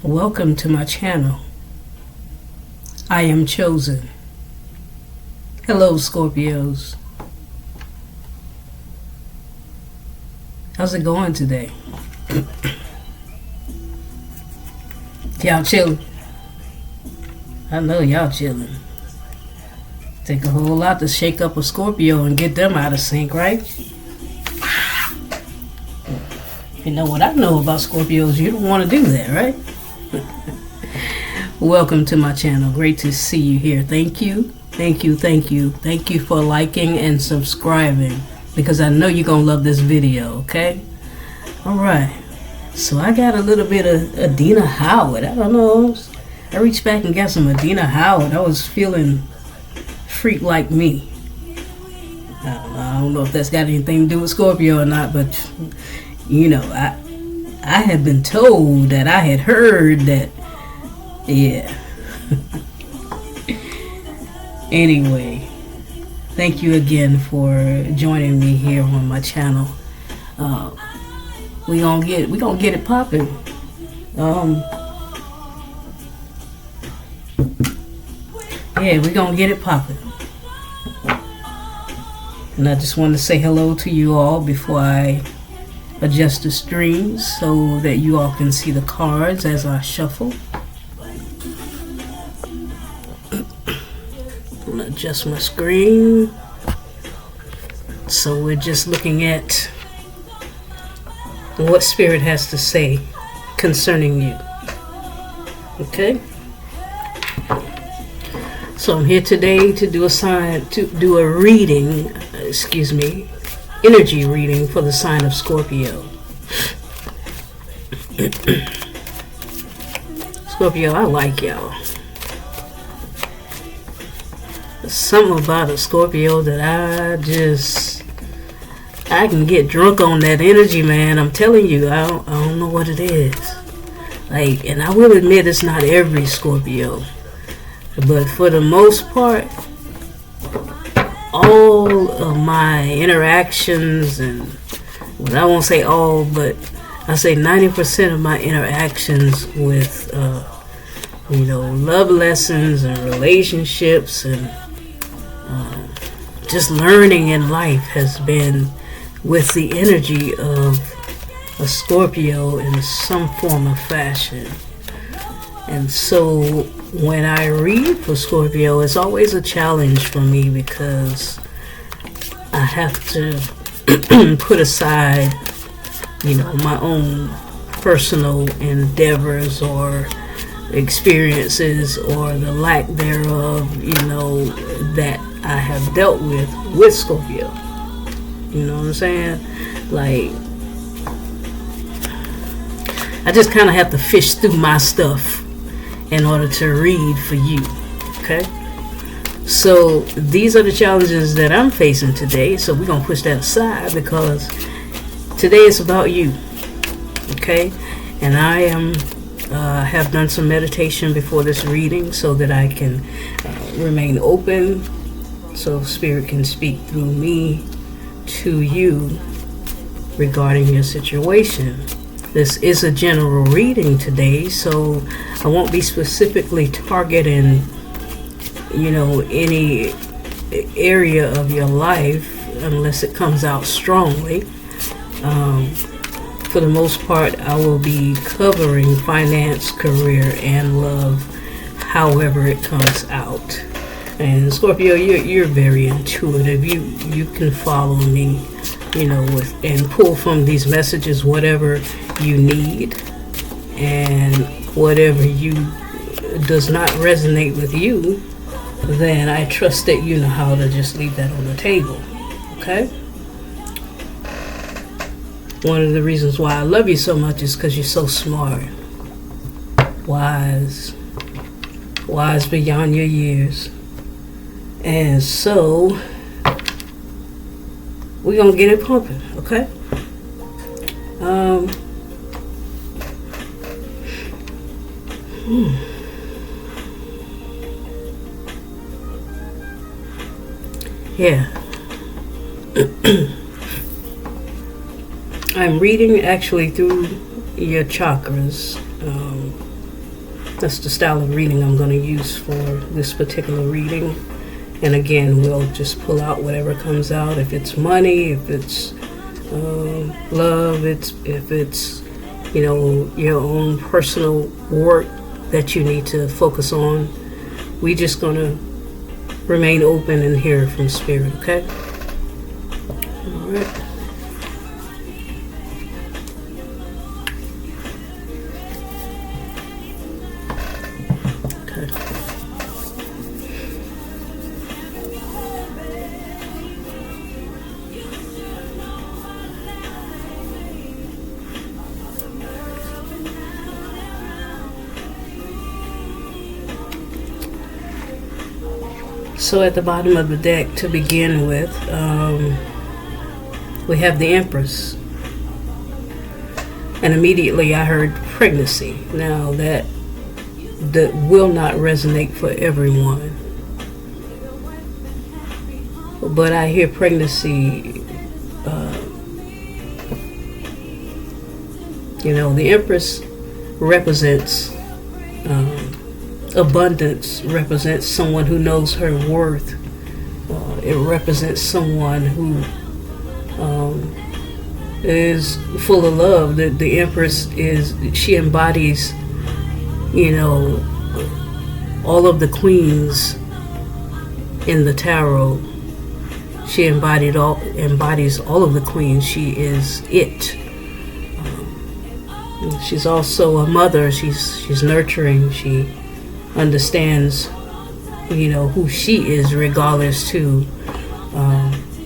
Welcome to my channel. I am chosen. Hello, Scorpios. How's it going today? Y'all chilling? I know y'all chilling. Take a whole lot to shake up a Scorpio and get them out of sync, right? You know what I know about Scorpios, you don't want to do that, right? Welcome to my channel. Great to see you here. Thank you. Thank you for liking and subscribing, because I know you're going to love this video, okay? Alright. So I got a little bit of Adina Howard. I don't know. I reached back and got some Adina Howard. I was feeling freak like me. I don't know if that's got anything to do with Scorpio or not, but you know, I had been told that I had heard that, yeah. Anyway, thank you again for joining me here on my channel. We gonna get it popping. Yeah, we gonna get it popping. And I just want to say hello to you all before I adjust the stream so that you all can see the cards as I shuffle. I'm gonna adjust my screen. So we're just looking at what Spirit has to say concerning you. Okay? So I'm here today to do a reading, energy reading for the sign of Scorpio. Scorpio, I like y'all. There's something about a Scorpio that I can get drunk on that energy, man. I'm telling you, I don't know what it is. Like, and I will admit it's not every Scorpio. But for the most part, all of my interactions, and well, I won't say all, but I say 90% of my interactions with, love lessons and relationships and just learning in life has been with the energy of a Scorpio in some form or fashion. And so when I read for Scorpio, it's always a challenge for me because I have to put aside, my own personal endeavors or experiences or the lack thereof, that I have dealt with Scorpio. You know what I'm saying? Like, I just kind of have to fish through my stuff in order to read for you, okay? So these are the challenges that I'm facing today, so we're going to push that aside because today is about you, okay? And I have done some meditation before this reading so that I can remain open so Spirit can speak through me to you regarding your situation. This is a general reading today, so I won't be specifically targeting, any area of your life unless it comes out strongly. For the most part, I will be covering finance, career, and love, however it comes out. And Scorpio, you're very intuitive. You can follow me, and pull from these messages whatever you need, and whatever does not resonate with you, then I trust that you know how to just leave that on the table. Okay? One of the reasons why I love you so much is because you're so smart, wise beyond your years. And so we're gonna get it pumping, okay? Yeah. I'm reading actually through your chakras. That's the style of reading I'm going to use for this particular reading. And again, we'll just pull out whatever comes out. If it's money, if it's love, if it's your own personal work that you need to focus on. We just going to remain open and hear from Spirit, okay? All right. Okay. So at the bottom of the deck, to begin with, we have the Empress. And immediately I heard pregnancy. Now that will not resonate for everyone. But I hear pregnancy. The Empress represents abundance, represents someone who knows her worth. It represents someone who is full of love. The Empress she embodies, all of the queens in the tarot. She embodies all of the queens. She is it. She's also a mother. She's nurturing. She understands, who she is, regardless to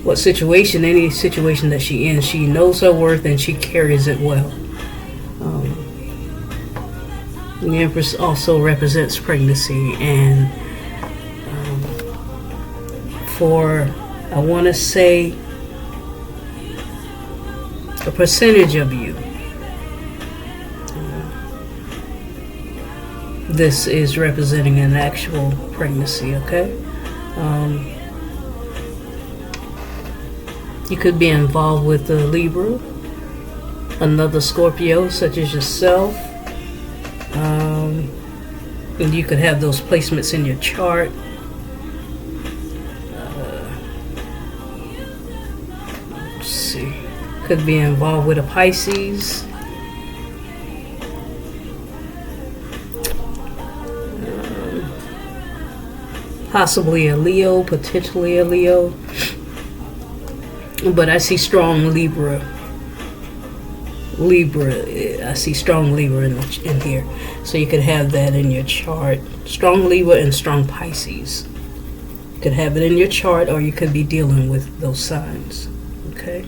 what situation, any situation that she in. She knows her worth and she carries it well. The Empress also represents pregnancy, and for, I want to say, a percentage of you, this is representing an actual pregnancy, okay? You could be involved with a Libra, another Scorpio, such as yourself. And you could have those placements in your chart. Let's see. Could be involved with a Pisces. Possibly a Leo, potentially a Leo. But I see strong Libra. I see strong Libra in here. So you could have that in your chart. Strong Libra and strong Pisces. You could have it in your chart, or you could be dealing with those signs. Okay?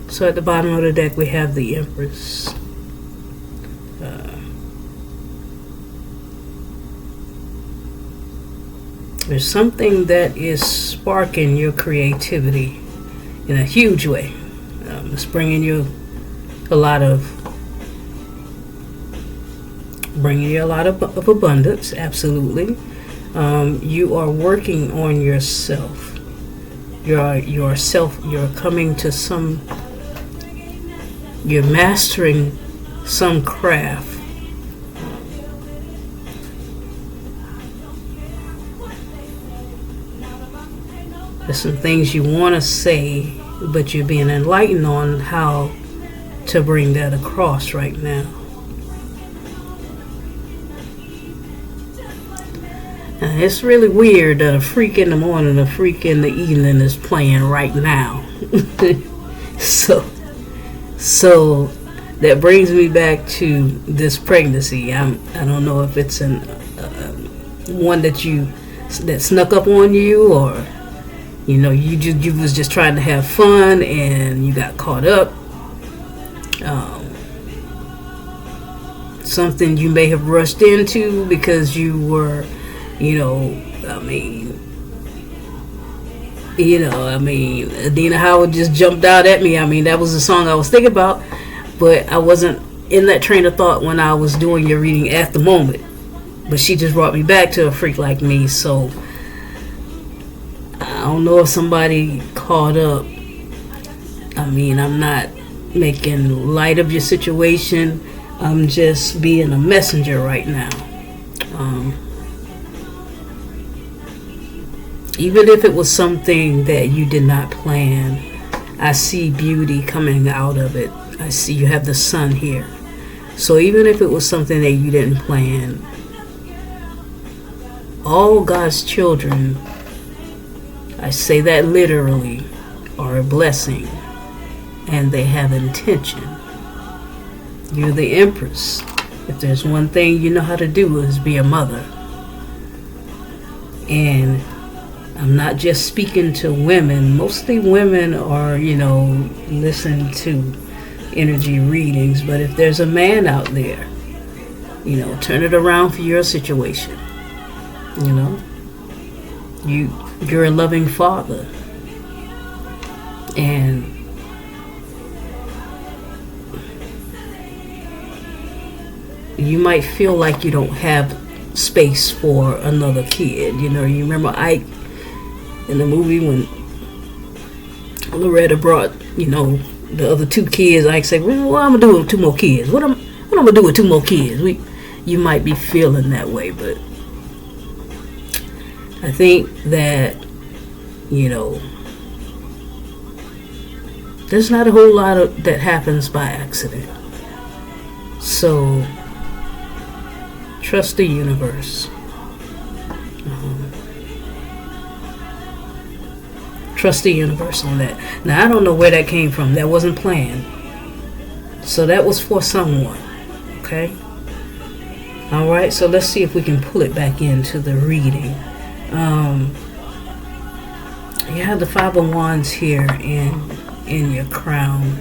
So at the bottom of the deck, we have the Empress. There's something that is sparking your creativity in a huge way. It's bringing you a lot of abundance. Absolutely. You are working on yourself. You're coming to you're mastering some craft. There's some things you want to say, but you're being enlightened on how to bring that across right now. And it's really weird that a freak in the morning, a freak in the evening is playing right now. So that brings me back to this pregnancy. I don't know if it's one that snuck up on you, or you was just trying to have fun and you got caught up. Something you may have rushed into because you were, Adina Howard just jumped out at me. That was the song I was thinking about, but I wasn't in that train of thought when I was doing your reading at the moment. But she just brought me back to a freak like me, so I don't know if somebody caught up. I'm not making light of your situation. I'm just being a messenger right now. Even if it was something that you did not plan, I see beauty coming out of it. I see you have the sun here. So even if it was something that you didn't plan, all God's children, I say that literally, are a blessing, and they have intention. You're the Empress. If there's one thing you know how to do, is be a mother. And I'm not just speaking to women. Mostly women are, listen to energy readings. But if there's a man out there, turn it around for your situation. You're a loving father. And you might feel like you don't have space for another kid. You remember Ike in the movie when Loretta brought, the other two kids. Ike said, well, what I'm going to do with two more kids? What I'm going to do with two more kids? You might be feeling that way, but I think that, there's not a whole lot that happens by accident. So trust the universe. Trust the universe on that. Now, I don't know where that came from. That wasn't planned. So that was for someone. Okay? Alright, so let's see if we can pull it back into the reading. You have the Five of Wands here in your crown.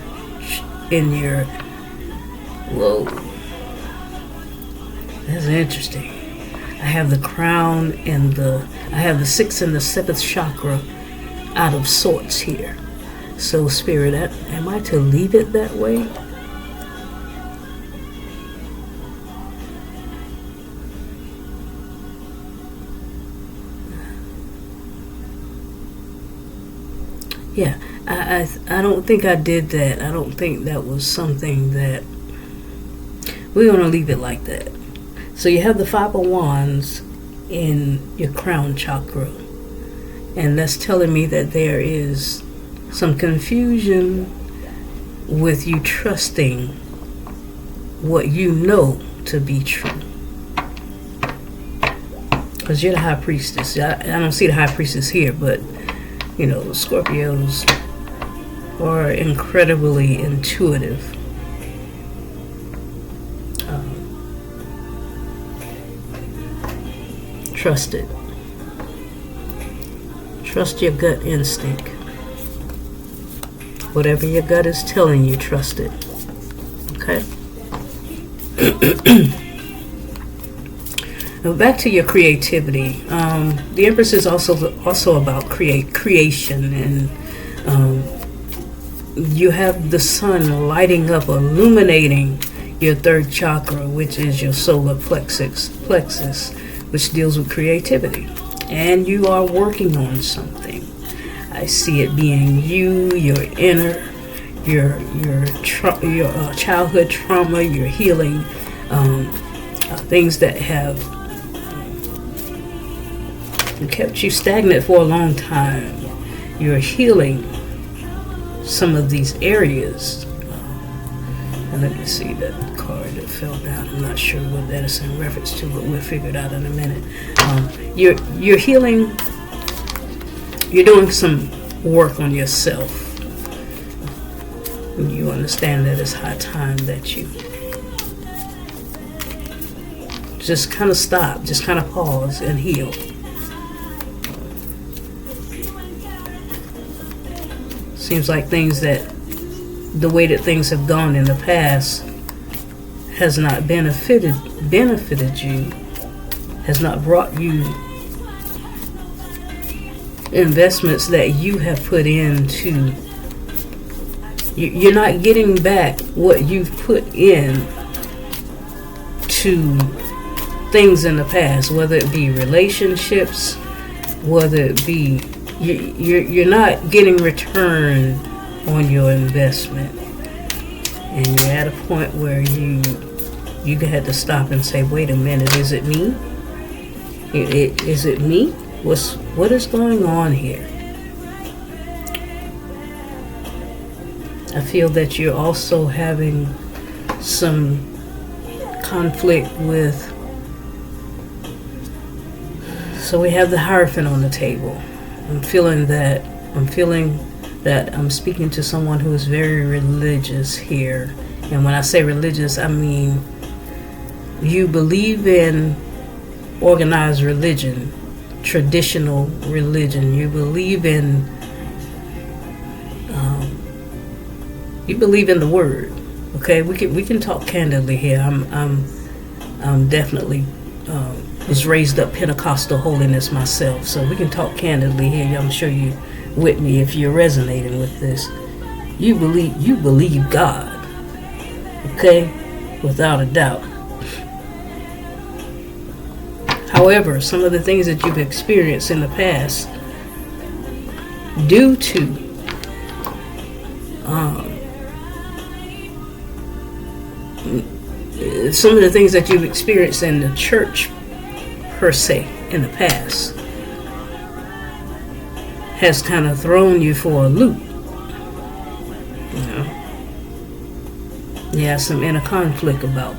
Whoa. That's interesting. I have the crown and I have the 6th and the 7th chakra out of sorts here. So Spirit, am I to leave it that way? Yeah, I don't think I did that. I don't think that was something that we're going to leave it like that. So you have the Five of Wands in your crown chakra. And that's telling me that there is some confusion with you trusting what you know to be true. Because you're the High Priestess. I don't see the High Priestess here, but, Scorpios are incredibly intuitive. Trust it. Trust your gut instinct. Whatever your gut is telling you, trust it. Okay? Now back to your creativity. The Empress is also about creation, and you have the sun lighting up, illuminating your 3rd chakra, which is your solar plexus, which deals with creativity. And you are working on something. I see it being you, your inner, your childhood trauma, your healing, things that have kept you stagnant for a long time. You're healing some of these areas. And let me see that card that fell down. I'm not sure what that is in reference to, but we'll figure it out in a minute. You're healing. You're doing some work on yourself. And you understand that it's high time that you just kind of stop, just kind of pause and heal. Seems like the way that things have gone in the past has not benefited you, has not brought you investments that you have put into. You're not getting back what you've put in to things in the past, whether it be relationships, whether it be you're not getting return on your investment. and you're at a point where you had to stop and say, wait a minute, is it me? Is it me? What is going on here? I feel that you're also having some conflict with. So we have the Hierophant on the table. I'm feeling that I'm speaking to someone who is very religious here. And when I say religious, I mean you believe in organized religion, traditional religion. You believe in the word. Okay, we can talk candidly here. I'm definitely was raised up Pentecostal holiness myself, so we can talk candidly here. I'm sure you with me if you're resonating with this. You believe God, okay, without a doubt. However, some of the things that you've experienced in the past, due to some of the things that you've experienced in the church per se in the past, has kind of thrown you for a loop. You know, you have some inner conflict about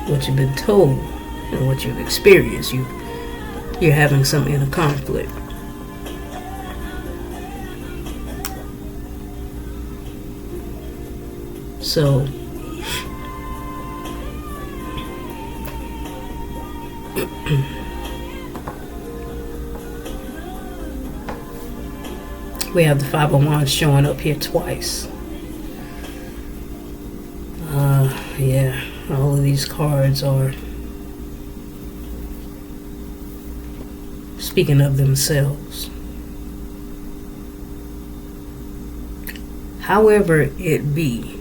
what you've been told and what you've experienced. You're having some inner conflict. So we have the Five of Wands showing up here twice. Yeah, all of these cards are speaking of themselves. However it be,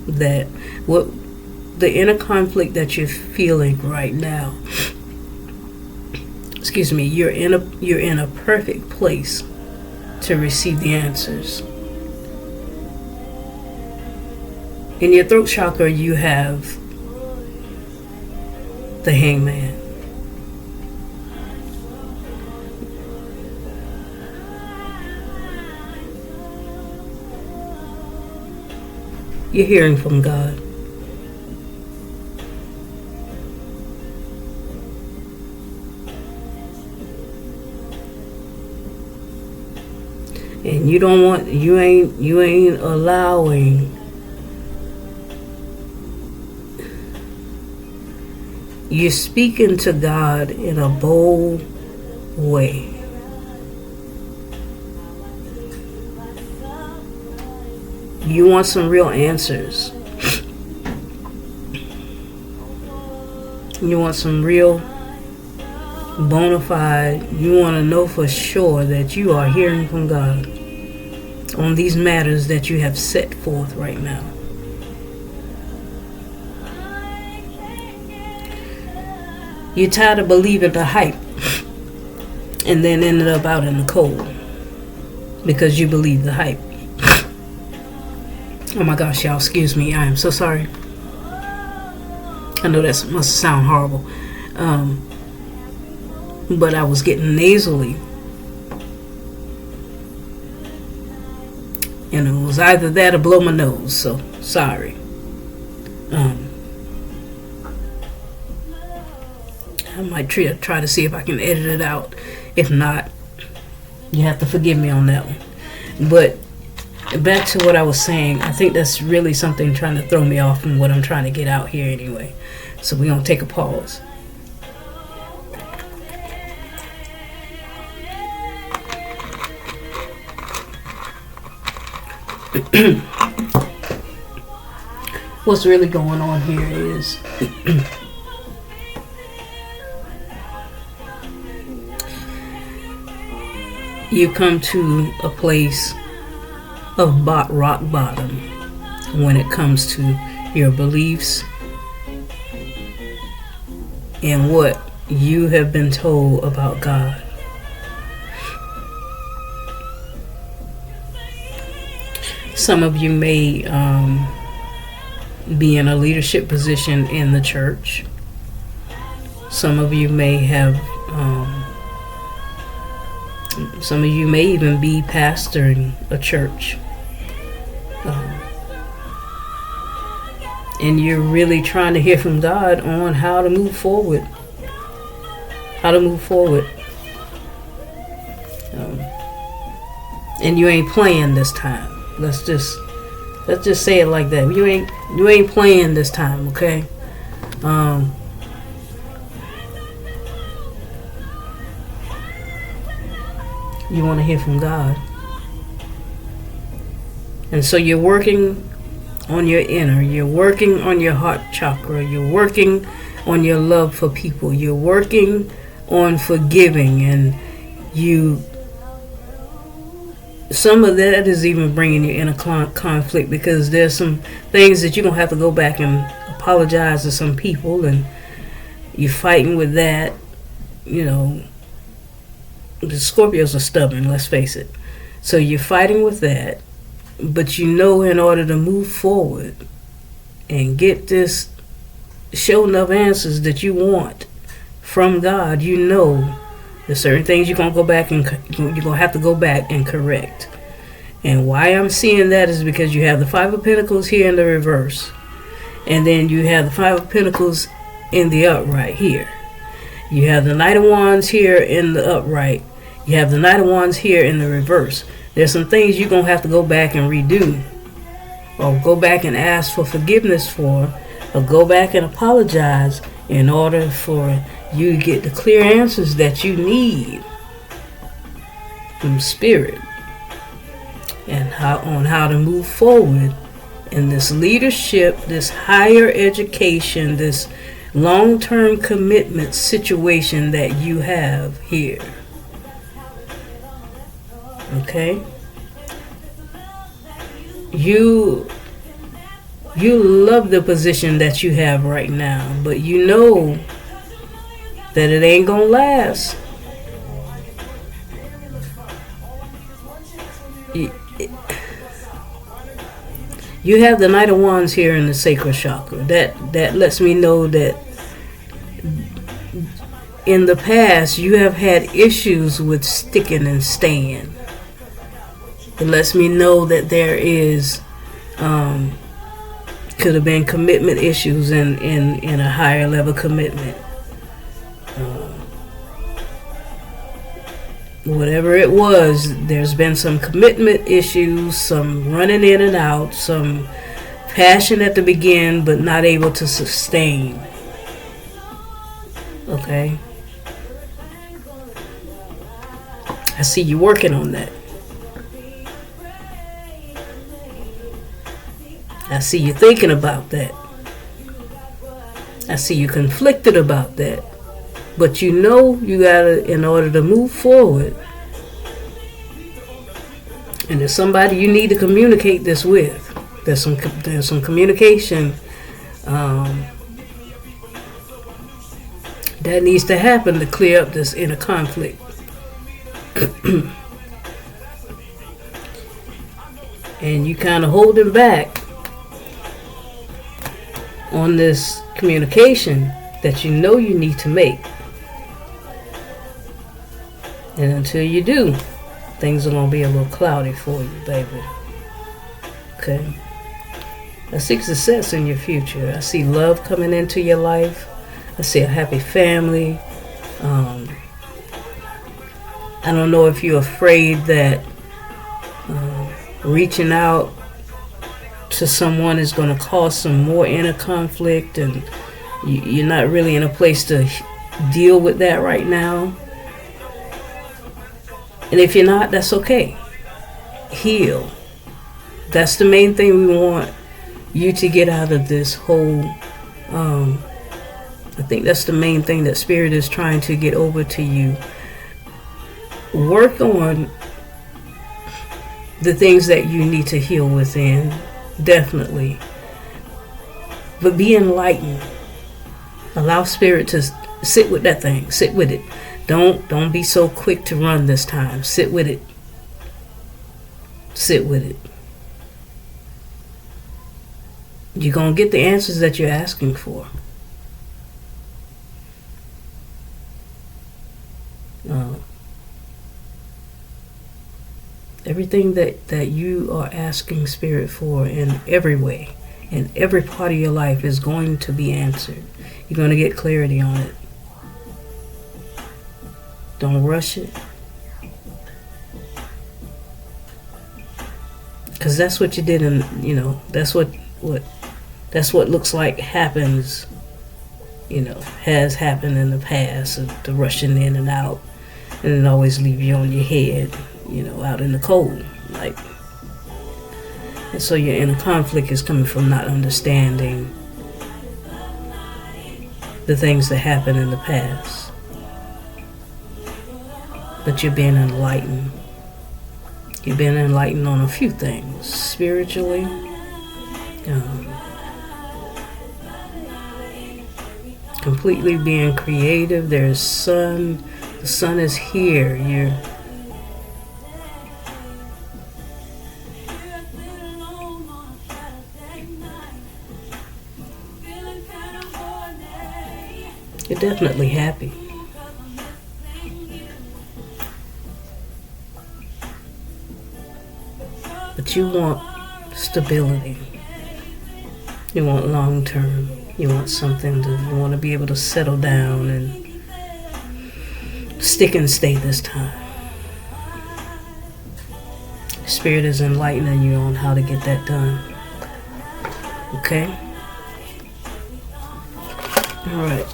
that what the inner conflict that you're feeling right now, excuse me, you're in a perfect place to receive the answers. In your throat chakra, you have the Hangman. You're hearing from God. And you ain't allowing you're speaking to God in a bold way. You want some real answers. You want some real bona fide. You want to know for sure that you are hearing from God on these matters that you have set forth right now. You're tired of believing the hype and then ended up out in the cold because you believe the hype. Oh my gosh, y'all, excuse me. I am so sorry. I know that must sound horrible. But I was getting nasally. And it was either that or blow my nose, so sorry. I might try to see if I can edit it out. If not, you have to forgive me on that one. But back to what I was saying, I think that's really something trying to throw me off from what I'm trying to get out here anyway. So we're going to take a pause. What's really going on here is you come to a place of rock bottom when it comes to your beliefs and what you have been told about God. Some of you may be in a leadership position in the church. Some of you may have, some of you may even be pastoring a church. And you're really trying to hear from God on how to move forward. How to move forward. And you ain't playing this time. Let's just say it like that. You ain't playing this time, okay? You want to hear from God. And so you're working on your inner. You're working on your heart chakra. You're working on your love for people. You're working on forgiving. And some of that is even bringing you in a conflict, because there's some things that you're going to have to go back and apologize to some people, and you're fighting with that. You know, the Scorpios are stubborn, let's face it. So you're fighting with that, but you know, in order to move forward and get this show enough answers that you want from God, you know there's certain things you're going to go back and you're going to have to go back and correct. And why I'm seeing that is because you have the Five of Pentacles here in the reverse. And then you have the Five of Pentacles in the upright here. You have the Knight of Wands here in the upright. You have the Knight of Wands here in the reverse. There's some things you're going to have to go back and redo. Or go back and ask for forgiveness for. Or go back and apologize in order for you to get the clear answers that you need from Spirit, and how to move forward in this leadership, this higher education, this long-term commitment situation that you have here. Okay? You love the position that you have right now, but you know that it ain't gonna last. You have the Knight of Wands here in the sacral chakra. That lets me know that in the past you have had issues with sticking and staying. It lets me know that there is could have been commitment issues in a higher level commitment. Whatever it was, there's been some commitment issues, some running in and out, some passion at the begin, but not able to sustain. Okay? I see you working on that. I see you thinking about that. I see you conflicted about that. But you know you gotta, in order to move forward, and there's somebody you need to communicate this with. There's some communication that needs to happen to clear up this inner conflict. And you kind of holding back on this communication that you know you need to make. And until you do, things are going to be a little cloudy for you, baby. Okay? I see success in your future. I see love coming into your life. I see a happy family. I don't know if you're afraid that reaching out to someone is going to cause some more inner conflict, and you're not really in a place to deal with that right now. And if you're not, that's okay. Heal. That's the main thing we want you to get out of this whole, I think that's the main thing that Spirit is trying to get over to you. Work on the things that you need to heal within, definitely. But be enlightened. Allow Spirit to sit with that thing. Sit with it. Don't be so quick to run this time. Sit with it. Sit with it. you're going to get the answers that you're asking for. Everything that you are asking Spirit for in every way, in every part of your life, is going to be answered. You're going to get clarity on it. Don't rush it. Because that's what you did, that's what looks like happens, has happened in the past, the rushing in and out, and it always leave you on your head, out in the cold, and so your inner conflict is coming from not understanding the things that happened in the past, but you're being enlightened. You've been enlightened on a few things spiritually, completely being creative. There's the sun is here. You're definitely happy. But you want stability. You want long term. You want you want to be able to settle down and stick and stay this time. Spirit is enlightening you on how to get that done. Okay? All right.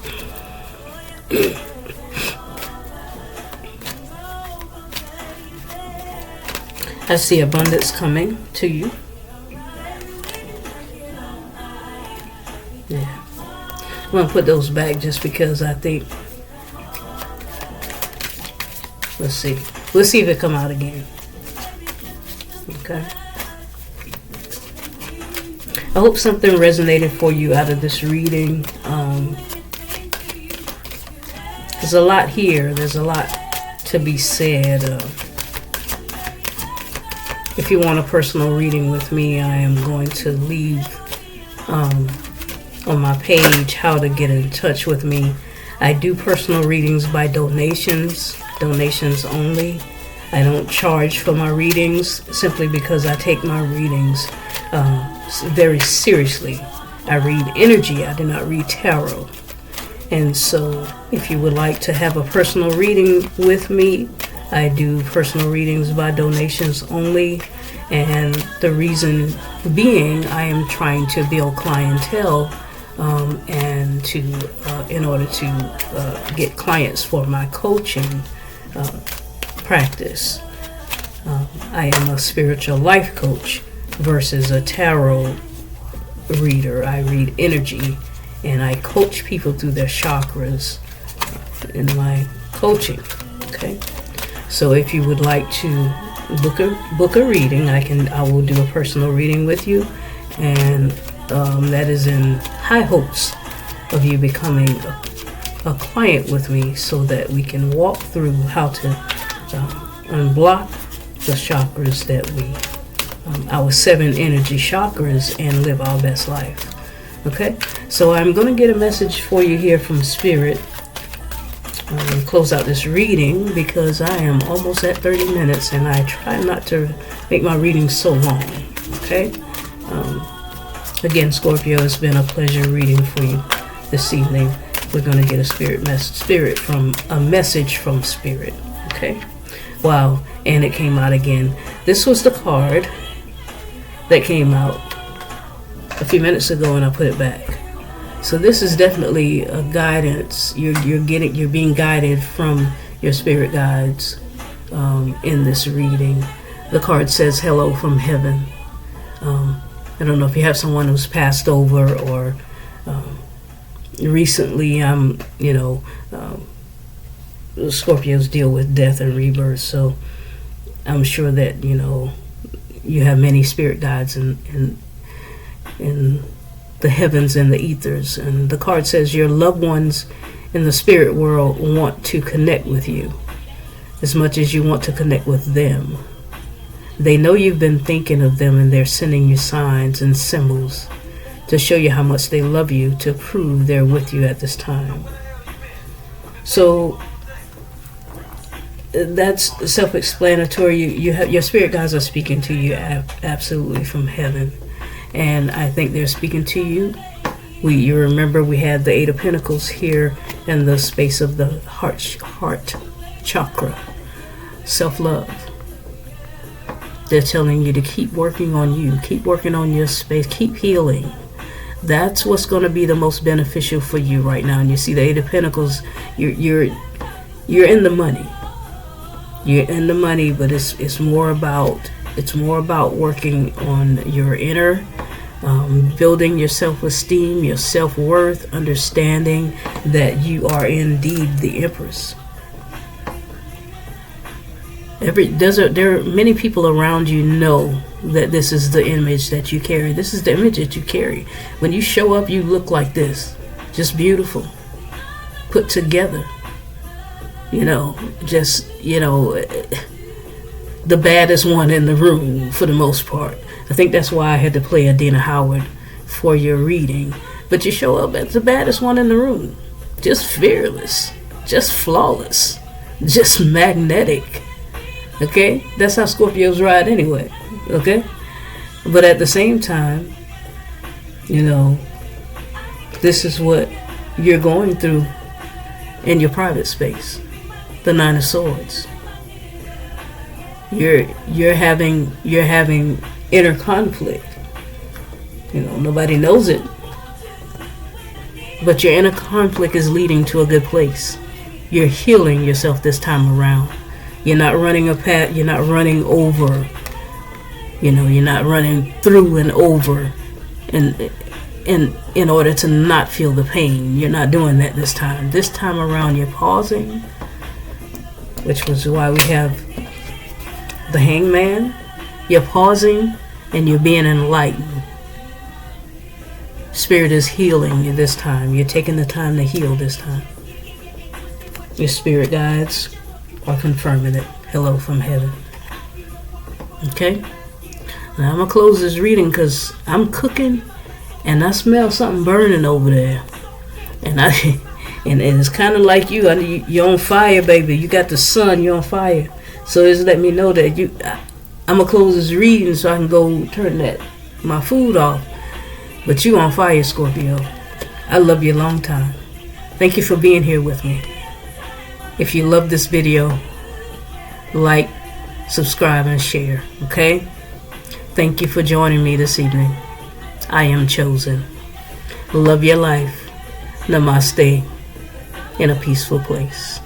I see abundance coming to you. Yeah. I'm going to put those back just because I think, let's see. We'll see if it come out again. Okay. I hope something resonated for you out of this reading. There's a lot here. There's a lot to be said. If you want a personal reading with me, I am going to leave on my page how to get in touch with me. I do personal readings by donations only. I don't charge for my readings simply because I take my readings very seriously. I read energy. I do not read tarot. And so if you would like to have a personal reading with me, I do personal readings by donations only. And the reason being, I am trying to build clientele and in order to get clients for my coaching practice. I am a spiritual life coach versus a tarot reader. I read energy and I coach people through their chakras in my coaching. Okay, so if you would like to book a reading, I will do a personal reading with you, and that is in high hopes of you becoming a client with me, so that we can walk through how to unblock the chakras that our 7 energy chakras, and live our best life. Okay, so I'm going to get a message for you here from Spirit. Close out this reading because I am almost at 30 minutes and I try not to make my readings so long. Okay, again, Scorpio, it's been a pleasure reading for you this evening. We're going to get a message from Spirit. Okay, wow, and it came out again. This was the card that came out a few minutes ago and I put it back. So this is definitely a guidance. You're being guided from your spirit guides in this reading. The card says hello from heaven. I don't know if you have someone who's passed over, or recently Scorpios deal with death and rebirth, so I'm sure that you have many spirit guides in the heavens and the ethers. And the card says your loved ones in the spirit world want to connect with you as much as you want to connect with them. They know you've been thinking of them, and they're sending you signs and symbols to show you how much they love you, to prove they're with you at this time. So that's self-explanatory. You have, your spirit guides are speaking to you absolutely from heaven, and I think they're speaking to you. You remember we had the Eight of Pentacles here in the space of the heart chakra, self-love. They're telling you to keep working on you, keep working on your space, keep healing. That's what's going to be the most beneficial for you right now. And you see the Eight of Pentacles, you're in the money. You're in the money, but it's more about working on your inner, building your self-esteem, your self-worth, understanding that you are indeed the Empress. There are many people around you know that this is the image that you carry. This is the image that you carry. When you show up, you look like this, just beautiful, put together. The baddest one in the room for the most part. I think that's why I had to play Adina Howard for your reading. But you show up as the baddest one in the room. Just fearless. Just flawless. Just magnetic. Okay? That's how Scorpios ride anyway. Okay? But at the same time, this is what you're going through in your private space. The Nine of Swords. You're having inner conflict. Nobody knows it. But your inner conflict is leading to a good place. You're healing yourself this time around. You're not running a path, you're not running over. You're not running through and over in order to not feel the pain. You're not doing that this time. This time around you're pausing, which was why we have the Hangman. You're pausing and you're being enlightened. Spirit is healing you this time. You're taking the time to heal this time. Your spirit guides are confirming it. Hello from heaven. Okay? Now I'm going to close this reading because I'm cooking and I smell something burning over there. And it's kind of like you're on fire, baby. You got the sun, you're on fire. So it's let me know that I'm going to close this reading so I can go turn my food off. But you on fire, Scorpio. I love you a long time. Thank you for being here with me. If you love this video, like, subscribe, and share. Okay? Thank you for joining me this evening. I am chosen. Love your life. Namaste. In a peaceful place.